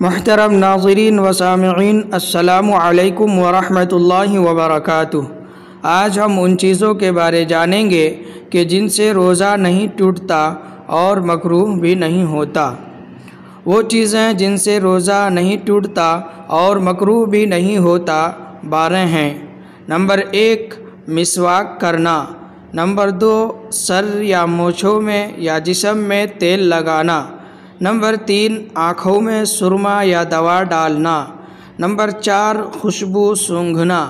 محترم ناظرین و سامعین، السلام علیکم ورحمۃ اللہ وبرکاتہ۔ آج ہم ان چیزوں کے بارے جانیں گے کہ جن سے روزہ نہیں ٹوٹتا اور مکروہ بھی نہیں ہوتا۔ وہ چیزیں جن سے روزہ نہیں ٹوٹتا اور مکروہ بھی نہیں ہوتا 12 ہیں۔ نمبر 1، مسواک کرنا۔ نمبر 2، سر یا مونچھوں میں یا جسم میں تیل لگانا۔ نمبر 3، آنکھوں میں سرما یا دوا ڈالنا۔ نمبر 4، خوشبو سونگھنا۔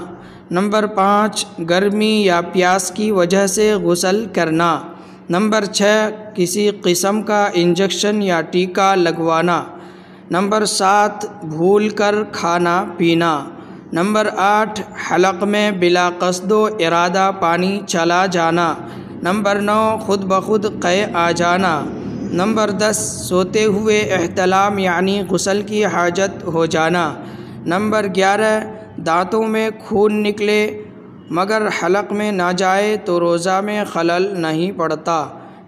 نمبر 5، گرمی یا پیاس کی وجہ سے غسل کرنا۔ نمبر 6، کسی قسم کا انجیکشن یا ٹیکہ لگوانا۔ نمبر 7، بھول کر کھانا پینا۔ نمبر 8، حلق میں بلا قصد و ارادہ پانی چلا جانا۔ نمبر 9، خود بخود قے آ جانا۔ نمبر 10، سوتے ہوئے احتلام یعنی غسل کی حاجت ہو جانا۔ نمبر 11، دانتوں میں خون نکلے مگر حلق میں نہ جائے تو روزہ میں خلل نہیں پڑتا۔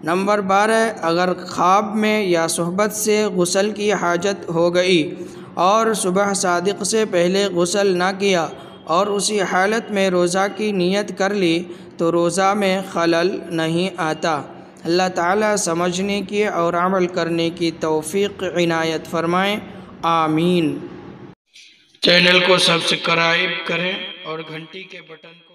نمبر 12، اگر خواب میں یا صحبت سے غسل کی حاجت ہو گئی اور صبح صادق سے پہلے غسل نہ کیا اور اسی حالت میں روزہ کی نیت کر لی تو روزہ میں خلل نہیں آتا۔ اللہ تعالیٰ سمجھنے کی اور عمل کرنے کی توفیق عنایت فرمائیں، آمین۔ چینل کو سبسکرائب کریں اور گھنٹی کے بٹن کو